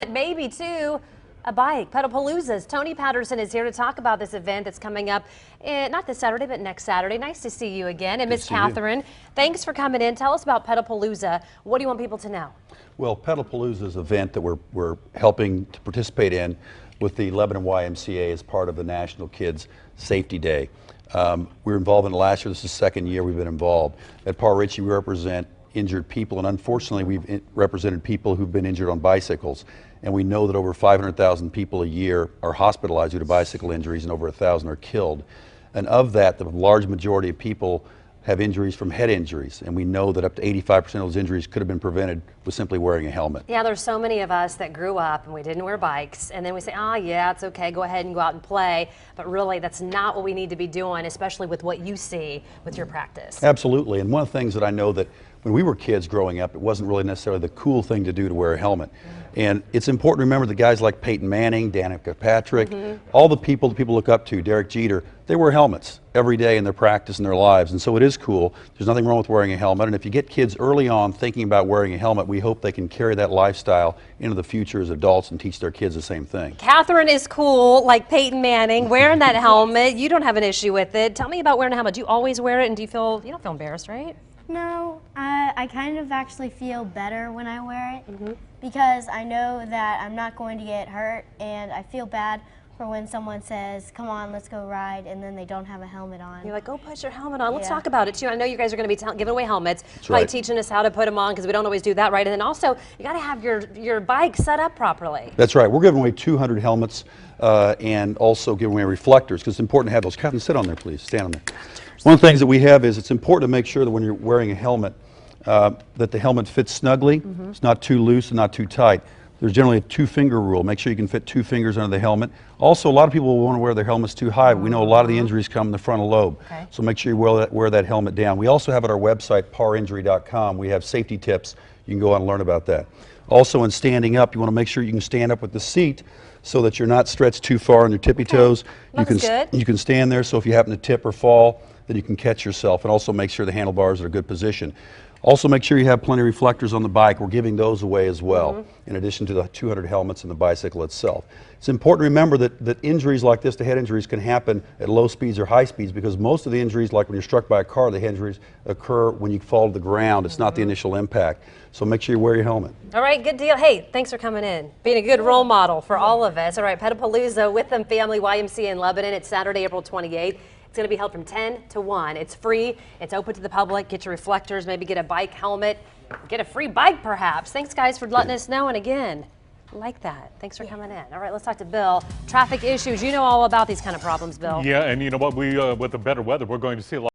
helmet, maybe too a bike. PedalPalooza's Tony Patterson is here to talk about this event that's coming up, not this Saturday, but next Saturday. Nice to see you again. And Miss Catherine, thanks for coming in. Tell us about PedalPalooza. What do you want people to know? Well, PedalPalooza is an event that we're helping to participate in with the Lebanon YMCA as part of the National Kids Safety Day. We were involved in it last year. This is the second year we've been involved. At Par Ritchie, we represent injured people, and unfortunately we've represented people who've been injured on bicycles. And we know that over 500,000 people a year are hospitalized due to bicycle injuries, and over 1,000 are killed. And of that, the large majority of people have injuries from head injuries, and we know that up to 85% of those injuries could have been prevented with simply wearing a helmet. Yeah, there's so many of us that grew up and we didn't wear bikes, and then we say, oh yeah, it's okay, go ahead and go out and play, but really that's not what we need to be doing, especially with what you see with your practice. Absolutely, and one of the things that I know that when we were kids growing up, it wasn't really necessarily the cool thing to do to wear a helmet. And it's important to remember that guys like Peyton Manning, Danica Patrick, all the people that people look up to, Derek Jeter, they wear helmets every day in their practice and their lives. And so it is cool. There's nothing wrong with wearing a helmet. And if you get kids early on thinking about wearing a helmet, we hope they can carry that lifestyle into the future as adults and teach their kids the same thing. Catherine is cool, like Peyton Manning, wearing that helmet. You don't have an issue with it. Tell me about wearing a helmet. Do you always wear it, and do you don't feel embarrassed, right? No, I kind of actually feel better when I wear it because I know that I'm not going to get hurt, and I feel bad for when someone says, come on, let's go ride, and then they don't have a helmet on. You're like, go put your helmet on. Let's talk about it too. I know you guys are going to be giving away helmets, right, teaching us how to put them on, because we don't always do that right. And then also, you got to have your bike set up properly. That's right. We're giving away 200 helmets and also giving away reflectors, because it's important to have those. Catherine, sit on there, please. Stand on there. One of the things that we have is it's important to make sure that when you're wearing a helmet that the helmet fits snugly. It's not too loose and not too tight. There's generally a 2-finger rule. Make sure you can fit 2 fingers under the helmet. Also, a lot of people will want to wear their helmets too high. We know a lot of the injuries come in the frontal lobe. So make sure you wear that helmet down. We also have at our website, parinjury.com, we have safety tips. You can go on and learn about that. Also, in standing up, you want to make sure you can stand up with the seat so that you're not stretched too far on your tippy toes. You can stand there, so if you happen to tip or fall, then you can catch yourself, and also make sure the handlebars are in a good position. Also make sure you have plenty of reflectors on the bike. We're giving those away as well, in addition to the 200 helmets in the bicycle itself. It's important to remember that injuries like this, the head injuries, can happen at low speeds or high speeds, because most of the injuries, like when you're struck by a car, the head injuries occur when you fall to the ground. It's not the initial impact. So make sure you wear your helmet. All right, good deal. Hey, thanks for coming in. Being a good role model for all of us. All right, PedalPalooza with them Family YMCA in Lebanon. It's Saturday, April 28th. It's going to be held from 10 to 1. It's free. It's open to the public. Get your reflectors, maybe get a bike helmet, get a free bike perhaps. Thanks guys for letting us know, and again, like that. Thanks for coming in. All right, let's talk to Bill. Traffic issues. You know all about these kind of problems, Bill. Yeah, and you know what, with the better weather, we're going to see a lot